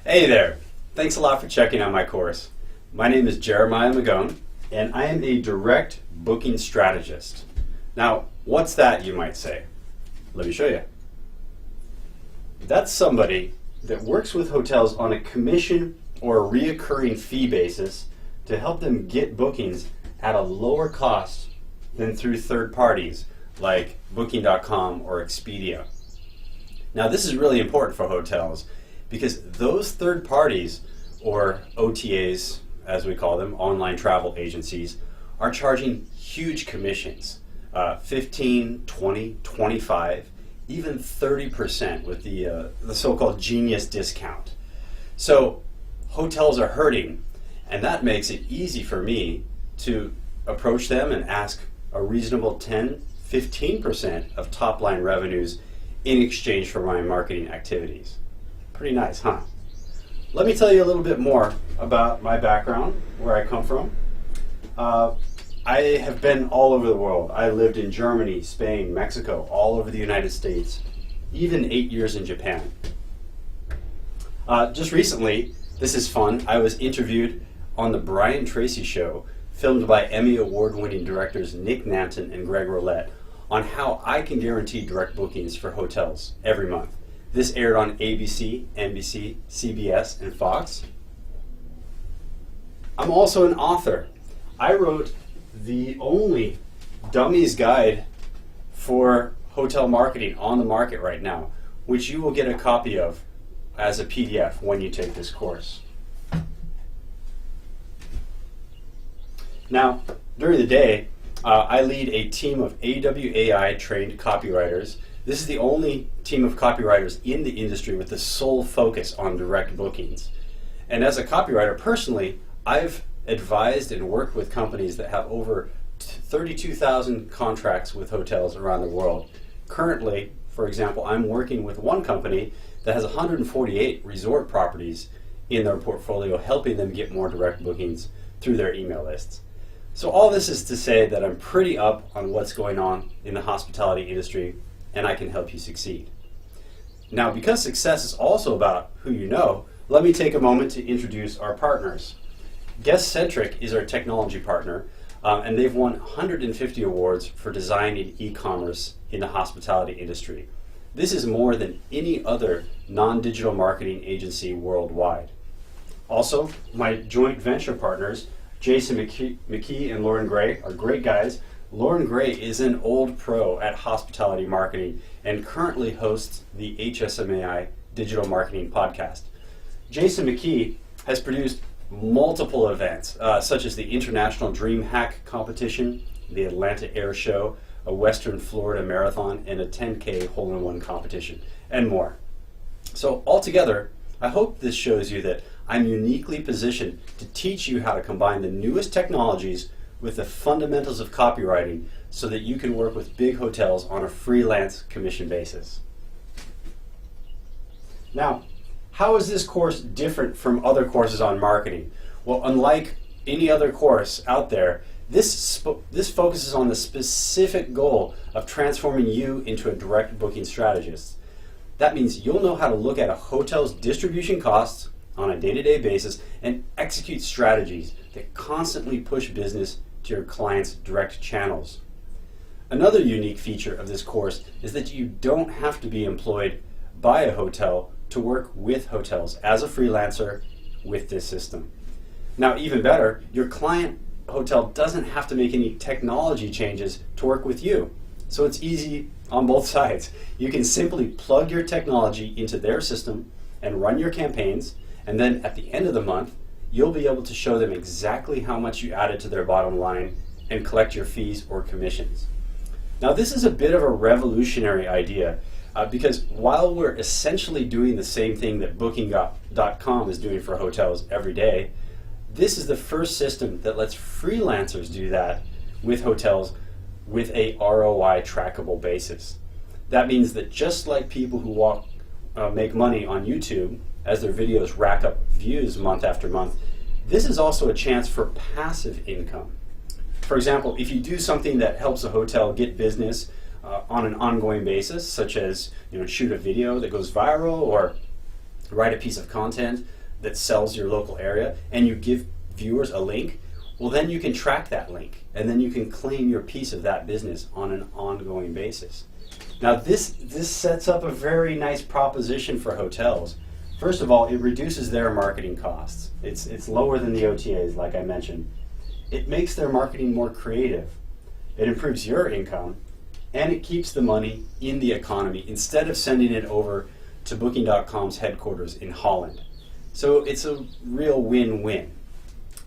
Hey there! Thanks a lot for checking out my course. My name is Jeremiah Magone, and I am a direct booking strategist. Now, what's that, you might say? Let me show you. That's somebody that works with hotels on a commission or a reoccurring fee basis to help them get bookings at a lower cost than through third parties like Booking.com or Expedia. Now, this is really important for hotels because those third parties, or OTAs as we call them, online travel agencies, are charging huge commissions, 15, 20, 25, even 30% with the so-called genius discount. So hotels are hurting, and that makes it easy for me to approach them and ask a reasonable 10, 15% of top-line revenues in exchange for my marketing activities. Pretty nice, huh? Let me tell you a little bit more about my background, where I come from. I have been all over the world. I lived in Germany, Spain, Mexico, all over the United States, even 8 years in Japan. Just recently, this is fun, I was interviewed on the Brian Tracy Show, filmed by Emmy Award-winning directors Nick Nanton and Greg Roulette, on how I can guarantee direct bookings for hotels every month. This aired on ABC, NBC, CBS, and Fox. I'm also an author. I wrote the only dummies guide for hotel marketing on the market right now, which you will get a copy of as a PDF when you take this course. Now, during the day, I lead a team of AWAI trained copywriters. This is the only team of copywriters in the industry with the sole focus on direct bookings. And as a copywriter personally, I've advised and worked with companies that have over 32,000 contracts with hotels around the world. Currently, for example, I'm working with one company that has 148 resort properties in their portfolio, helping them get more direct bookings through their email lists. So all this is to say that I'm pretty up on what's going on in the hospitality industry, and I can help you succeed. Now, because success is also about who you know, let me take a moment to introduce our partners. Guest-Centric is our technology partner, and they've won 150 awards for design in e-commerce in the hospitality industry. This is more than any other non-digital marketing agency worldwide. Also, my joint venture partners, Jason McKee and Lauren Gray, are great guys. Lauren Gray is an old pro at hospitality marketing and currently hosts the HSMAI Digital Marketing Podcast. Jason McKee has produced multiple events, such as the International Dream Hack Competition, the Atlanta Air Show, a Western Florida Marathon, and a 10K hole-in-one competition, and more. So altogether, I hope this shows you that I'm uniquely positioned to teach you how to combine the newest technologies with the fundamentals of copywriting so that you can work with big hotels on a freelance commission basis. Now, how is this course different from other courses on marketing? Well, unlike any other course out there, this focuses on the specific goal of transforming you into a direct booking strategist. That means you'll know how to look at a hotel's distribution costs on a day-to-day basis and execute strategies that constantly push business to your clients' direct channels. Another unique feature of this course is that you don't have to be employed by a hotel to work with hotels as a freelancer with this system. Now, even better, your client hotel doesn't have to make any technology changes to work with you. So it's easy on both sides. You can simply plug your technology into their system and run your campaigns, and then at the end of the month, you'll be able to show them exactly how much you added to their bottom line and collect your fees or commissions. Now, this is a bit of a revolutionary idea because while we're essentially doing the same thing that Booking.com is doing for hotels every day, this is the first system that lets freelancers do that with hotels with a ROI trackable basis. That means that just like people who make money on YouTube as their videos rack up views month after month, this is also a chance for passive income. For example, if you do something that helps a hotel get business on an ongoing basis, such as shoot a video that goes viral or write a piece of content that sells your local area, and you give viewers a link, well, then you can track that link, and then you can claim your piece of that business on an ongoing basis. Now, this sets up a very nice proposition for hotels. First of all, it reduces their marketing costs. It's lower than the OTAs, like I mentioned. It makes their marketing more creative. It improves your income, and it keeps the money in the economy instead of sending it over to Booking.com's headquarters in Holland. So it's a real win-win.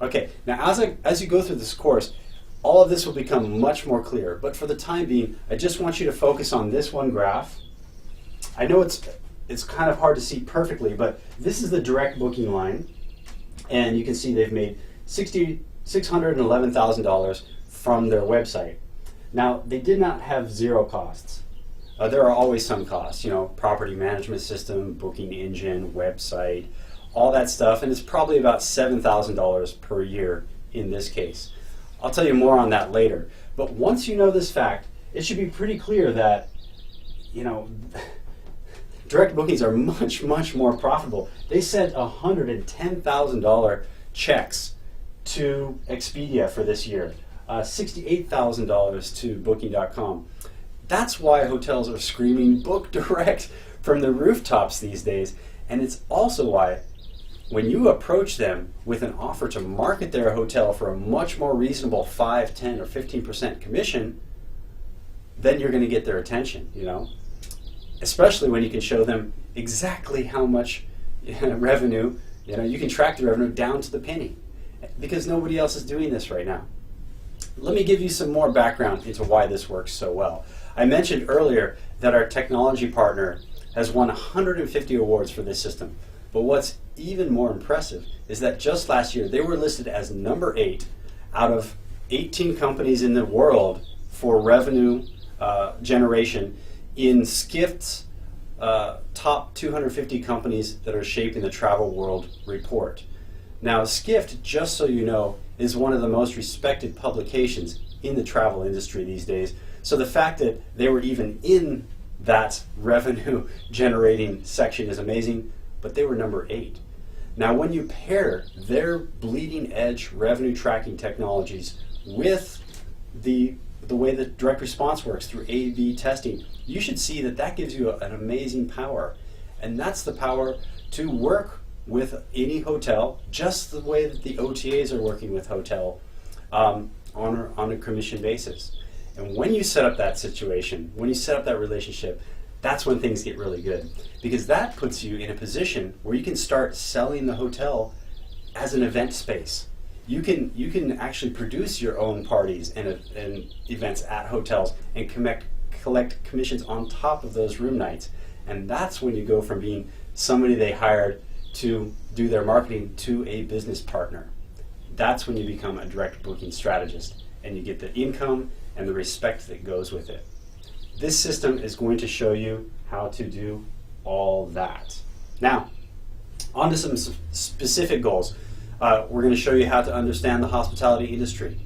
Okay, now as you go through this course, all of this will become much more clear, but for the time being, I just want you to focus on this one graph. I know it's kind of hard to see perfectly, but this is the direct booking line, and you can see they've made $611,000 from their website. Now, they did not have zero costs. There are always some costs, property management system, booking engine, website, all that stuff, and it's probably about $7,000 per year in this case. I'll tell you more on that later. But once you know this fact, it should be pretty clear that, direct bookings are much, much more profitable. They sent $110,000 checks to Expedia for this year, $68,000 to Booking.com. That's why hotels are screaming book direct from the rooftops these days, and it's also why when you approach them with an offer to market their hotel for a much more reasonable 5, 10, or 15% commission, then you're going to get their attention, especially when you can show them exactly how much revenue, you can track the revenue down to the penny, because nobody else is doing this right now. Let me give you some more background into why this works so well. I mentioned earlier that our technology partner has won 150 awards for this system. But what's even more impressive is that just last year they were listed as number 8 out of 18 companies in the world for revenue generation in Skift's top 250 companies that are shaping the travel world report. Now, Skift, just so you know, is one of the most respected publications in the travel industry these days. So the fact that they were even in that revenue generating section is amazing, but they were number 8. Now, when you pair their bleeding edge revenue tracking technologies with the way that direct response works through A/B testing, you should see that gives you an amazing power. And that's the power to work with any hotel, just the way that the OTAs are working with hotel on a commission basis. And when you set up that situation, when you set up that relationship, that's when things get really good, because that puts you in a position where you can start selling the hotel as an event space. You can actually produce your own parties and events at hotels and collect commissions on top of those room nights. And that's when you go from being somebody they hired to do their marketing to a business partner. That's when you become a direct booking strategist, and you get the income and the respect that goes with it. This system is going to show you how to do all that. Now, on to some specific goals. We're going to show you how to understand the hospitality industry.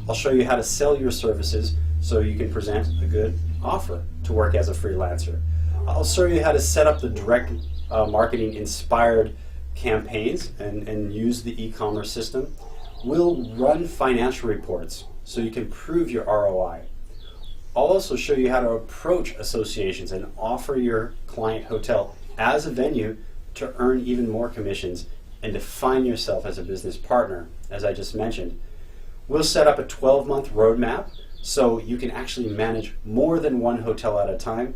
I'll show you how to sell your services so you can present a good offer to work as a freelancer. I'll show you how to set up the direct marketing inspired campaigns and use the e-commerce system. We'll run financial reports so you can prove your ROI. I'll also show you how to approach associations and offer your client hotel as a venue to earn even more commissions and define yourself as a business partner, as I just mentioned. We'll set up a 12-month roadmap so you can actually manage more than one hotel at a time,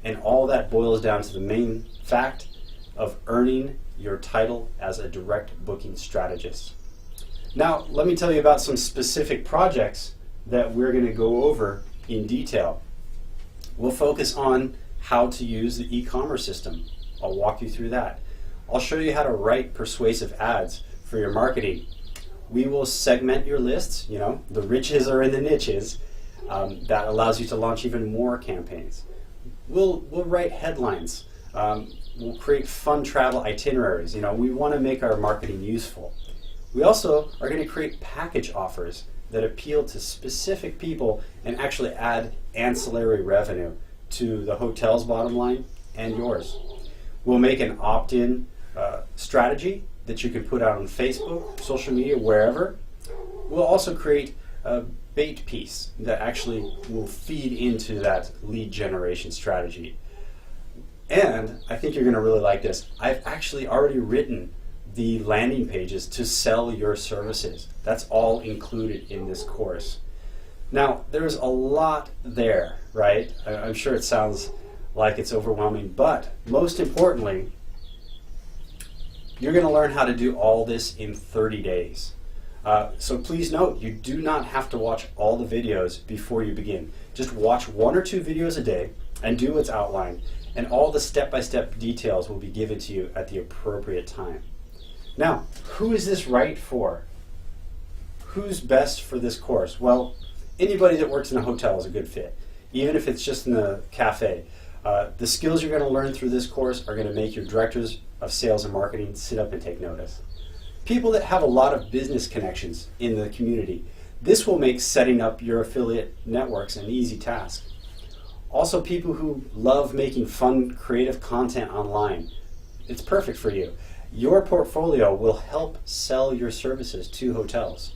and all that boils down to the main fact of earning your title as a direct booking strategist. Now, let me tell you about some specific projects that we're going to go over in detail. We'll focus on how to use the e-commerce system. I'll walk you through that. I'll show you how to write persuasive ads for your marketing. We will segment your lists, the riches are in the niches. That allows you to launch even more campaigns. We'll write headlines. We'll create fun travel itineraries. We want to make our marketing useful. We also are going to create package offers that appeal to specific people and actually add ancillary revenue to the hotel's bottom line and yours. We'll make an opt-in strategy that you can put out on Facebook, social media, wherever. We'll also create a bait piece that actually will feed into that lead generation strategy. And I think you're going to really like this. I've actually already written the landing pages to sell your services. That's all included in this course. Now, there's a lot there, right? I'm sure it sounds like it's overwhelming, but most importantly, you're going to learn how to do all this in 30 days. So please note, you do not have to watch all the videos before you begin. Just watch 1 or 2 videos a day and do what's outlined, and all the step-by-step details will be given to you at the appropriate time. Now, who is this right for? Who's best for this course? Well, anybody that works in a hotel is a good fit, even if it's just in a cafe. The skills you're going to learn through this course are going to make your directors of sales and marketing sit up and take notice. People that have a lot of business connections in the community. This will make setting up your affiliate networks an easy task. Also, people who love making fun, creative content online. It's perfect for you. Your portfolio will help sell your services to hotels.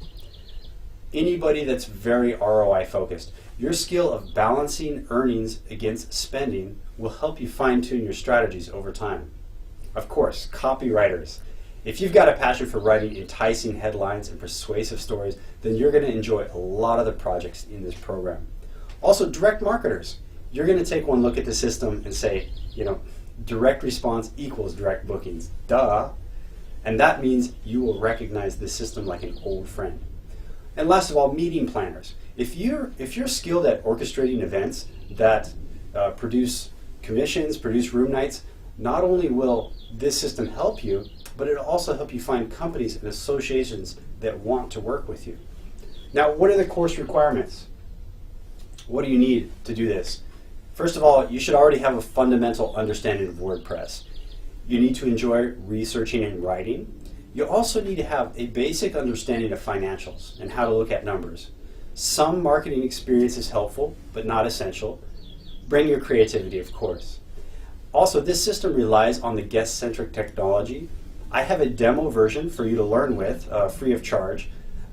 Anybody that's very ROI focused. Your skill of balancing earnings against spending will help you fine-tune your strategies over time. Of course, copywriters. If you've got a passion for writing enticing headlines and persuasive stories, then you're going to enjoy a lot of the projects in this program. Also, direct marketers. You're going to take one look at the system and say, direct response equals direct bookings. Duh. And that means you will recognize the system like an old friend. And last of all, meeting planners. If you're skilled at orchestrating events that produce commissions, produce room nights, not only will this system help you, but it'll also help you find companies and associations that want to work with you. Now, what are the course requirements? What do you need to do this? First of all, you should already have a fundamental understanding of WordPress. You need to enjoy researching and writing. You also need to have a basic understanding of financials and how to look at numbers. Some marketing experience is helpful, but not essential. Bring your creativity, of course. Also, this system relies on the guest-centric technology. I have a demo version for you to learn with, free of charge,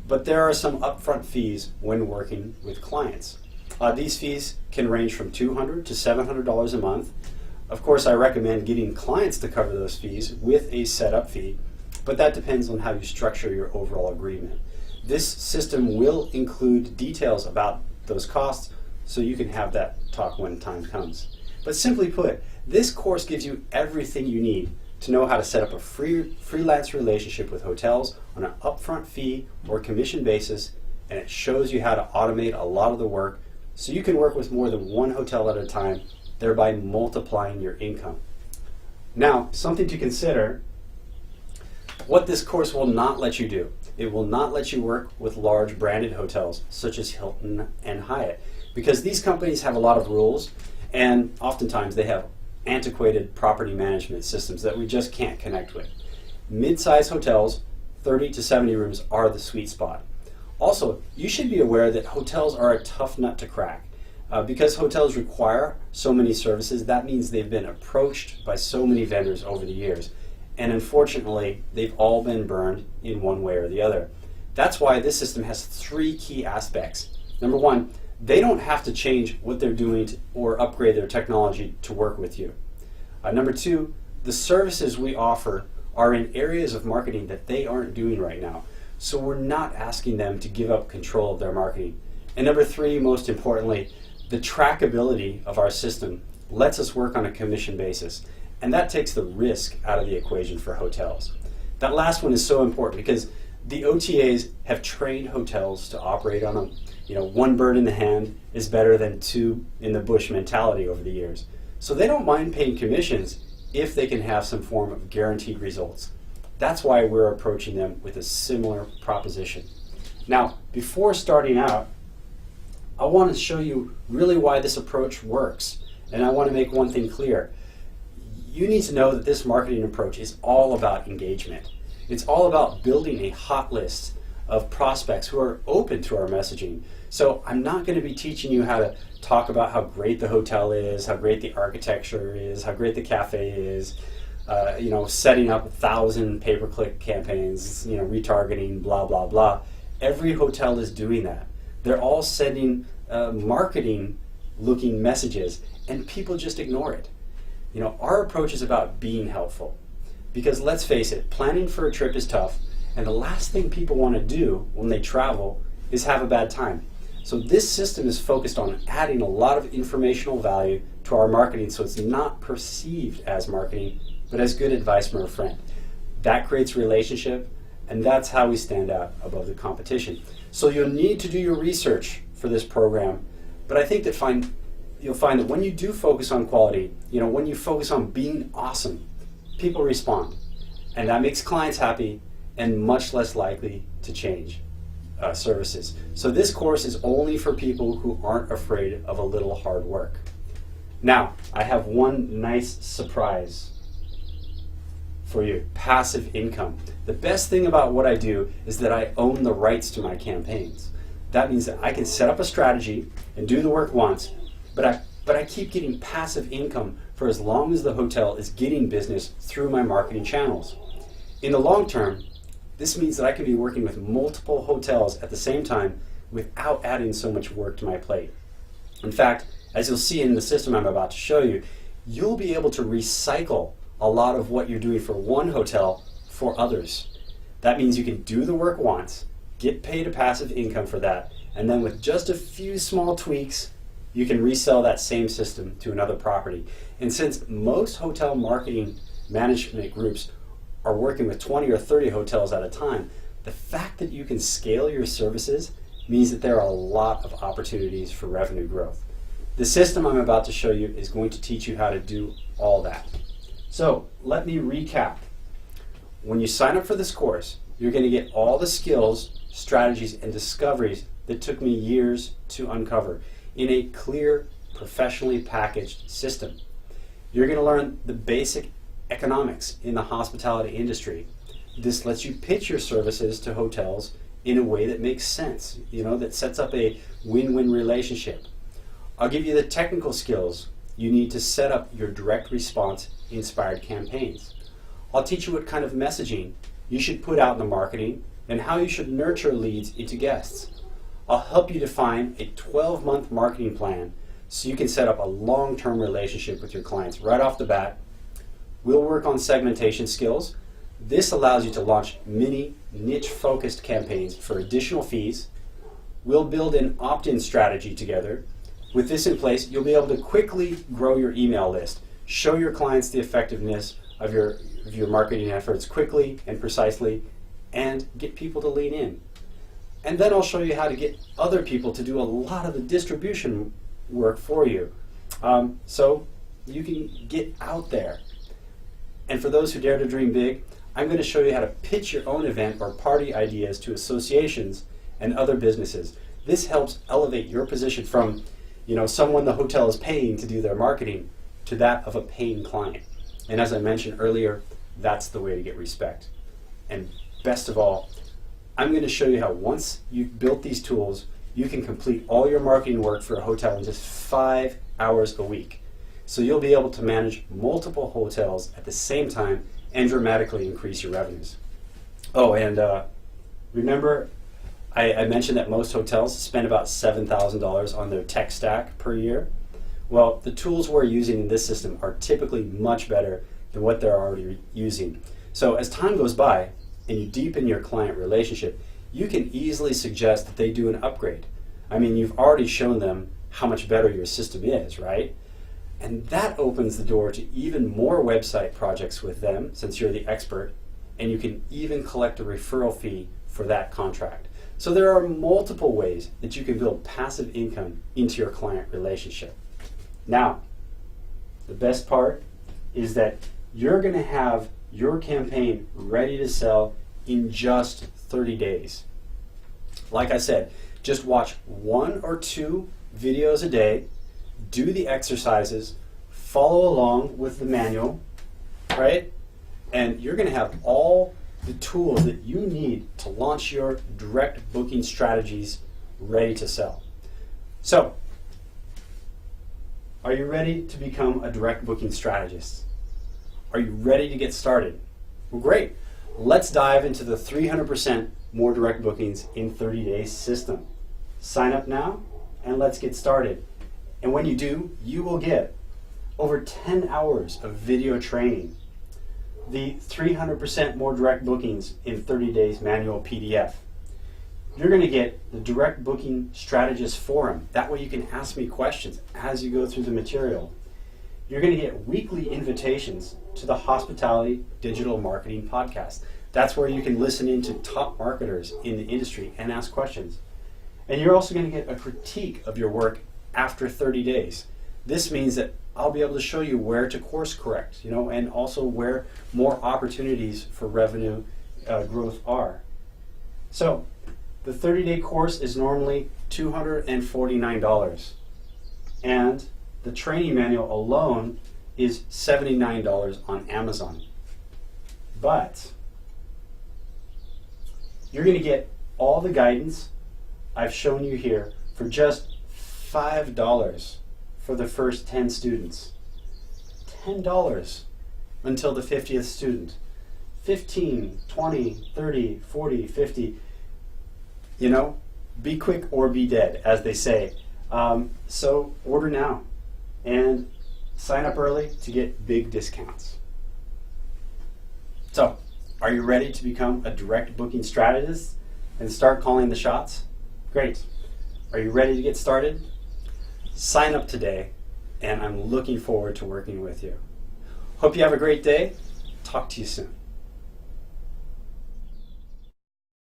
but there are some upfront fees when working with clients. These fees can range from $200 to $700 a month. Of course, I recommend getting clients to cover those fees with a setup fee, but that depends on how you structure your overall agreement. This system will include details about those costs, so you can have that talk when time comes. But simply put, this course gives you everything you need to know how to set up a freelance relationship with hotels on an upfront fee or commission basis, and it shows you how to automate a lot of the work so you can work with more than one hotel at a time, thereby multiplying your income. Now, something to consider, what this course will not let you do. It will not let you work with large branded hotels such as Hilton and Hyatt, because these companies have a lot of rules, and oftentimes they have antiquated property management systems that we just can't connect with. Mid-size hotels, 30 to 70 rooms, are the sweet spot. Also, you should be aware that hotels are a tough nut to crack. Because hotels require so many services, that means they've been approached by so many vendors over the years. And unfortunately, they've all been burned in one way or the other. That's why this system has 3 key aspects. Number 1, they don't have to change what they're doing or upgrade their technology to work with you. Number 2, the services we offer are in areas of marketing that they aren't doing right now. So we're not asking them to give up control of their marketing. And number 3, most importantly, the trackability of our system lets us work on a commission basis. And that takes the risk out of the equation for hotels. That last one is so important because the OTAs have trained hotels to operate on a one bird in the hand is better than 2 in the bush mentality over the years. So they don't mind paying commissions if they can have some form of guaranteed results. That's why we're approaching them with a similar proposition. Now, before starting out, I want to show you really why this approach works. And I want to make one thing clear. You need to know that this marketing approach is all about engagement. It's all about building a hot list of prospects who are open to our messaging. So I'm not going to be teaching you how to talk about how great the hotel is, how great the architecture is, how great the cafe is. setting up 1,000 pay-per-click campaigns, retargeting, blah, blah, blah. Every hotel is doing that. They're all sending marketing-looking messages, and people just ignore it. Our approach is about being helpful. Because let's face it, planning for a trip is tough, and the last thing people want to do when they travel is have a bad time. So this system is focused on adding a lot of informational value to our marketing, so it's not perceived as marketing, but as good advice from a friend. That creates relationship, and that's how we stand out above the competition. So you'll need to do your research for this program, but I think that you'll find that when you do focus on quality, when you focus on being awesome, people respond. And that makes clients happy and much less likely to change services. So this course is only for people who aren't afraid of a little hard work. Now, I have one nice surprise for you: passive income. The best thing about what I do is that I own the rights to my campaigns. That means that I can set up a strategy and do the work once, but I keep getting passive income for as long as the hotel is getting business through my marketing channels. In the long term, this means that I can be working with multiple hotels at the same time without adding so much work to my plate. In fact, as you'll see in the system I'm about to show you, you'll be able to recycle a lot of what you're doing for one hotel for others. That means you can do the work once, get paid a passive income for that, and then with just a few small tweaks, you can resell that same system to another property. And since most hotel marketing management groups are working with 20 or 30 hotels at a time, the fact that you can scale your services means that there are a lot of opportunities for revenue growth. The system I'm about to show you is going to teach you how to do all that. So let me recap. When you sign up for this course, you're going to get all the skills, strategies, and discoveries that took me years to uncover in a clear, professionally packaged system. You're going to learn the basic economics in the hospitality industry. This lets you pitch your services to hotels in a way that makes sense, that sets up a win-win relationship. I'll give you the technical skills you need to set up your direct response inspired campaigns. I'll teach you what kind of messaging you should put out in the marketing and how you should nurture leads into guests. I'll help you define a 12-month marketing plan so you can set up a long-term relationship with your clients right off the bat. We'll work on segmentation skills. This allows you to launch mini niche-focused campaigns for additional fees. We'll build an opt-in strategy together. With this in place, you'll be able to quickly grow your email list, show your clients the effectiveness of your marketing efforts quickly and precisely, and get people to lean in. And then I'll show you how to get other people to do a lot of the distribution work for you, so you can get out there. And for those who dare to dream big, I'm going to show you how to pitch your own event or party ideas to associations and other businesses. This helps elevate your position from someone the hotel is paying to do their marketing to that of a paying client. And as I mentioned earlier, that's the way to get respect. And best of all, I'm going to show you how once you've built these tools, you can complete all your marketing work for a hotel in just 5 hours a week. So you'll be able to manage multiple hotels at the same time and dramatically increase your revenues. Oh, and remember I mentioned that most hotels spend about $7,000 on their tech stack per year. Well, the tools we're using in this system are typically much better than what they're already using. So as time goes by and you deepen your client relationship, you can easily suggest that they do an upgrade. I mean, you've already shown them how much better your system is, right? And that opens the door to even more website projects with them, since you're the expert, and you can even collect a referral fee for that contract. So there are multiple ways that you can build passive income into your client relationship. Now, the best part is that you're going to have your campaign ready to sell in just 30 days. Like I said, just watch 1 or 2 videos a day, do the exercises, follow along with the manual, right? And you're going to have all the tools that you need to launch your direct booking strategies ready to sell. So, are you ready to become a direct booking strategist? Are you ready to get started? Well, great. Let's dive into the 300% more direct bookings in 30 days system. Sign up now and let's get started. And when you do, you will get over 10 hours of video training, the 300% more direct bookings in 30 days manual PDF. You're going to get the Direct Booking Strategist Forum. That way you can ask me questions as you go through the material. You're going to get weekly invitations to the Hospitality Digital Marketing Podcast. That's where you can listen in to top marketers in the industry and ask questions. And you're also going to get a critique of your work after 30 days. This means that I'll be able to show you where to course correct, and also where more opportunities for revenue growth are. So the 30-day course is normally $249, and the training manual alone is $79 on Amazon. But you're going to get all the guidance I've shown you here for just $5 for the first 10 students. $10 until the 50th student. 15, 20, 30, 40, 50. Be quick or be dead, as they say. So order now and sign up early to get big discounts. So, are you ready to become a direct booking strategist and start calling the shots? Great. Are you ready to get started? Sign up today, and I'm looking forward to working with you. Hope you have a great day. Talk to you soon.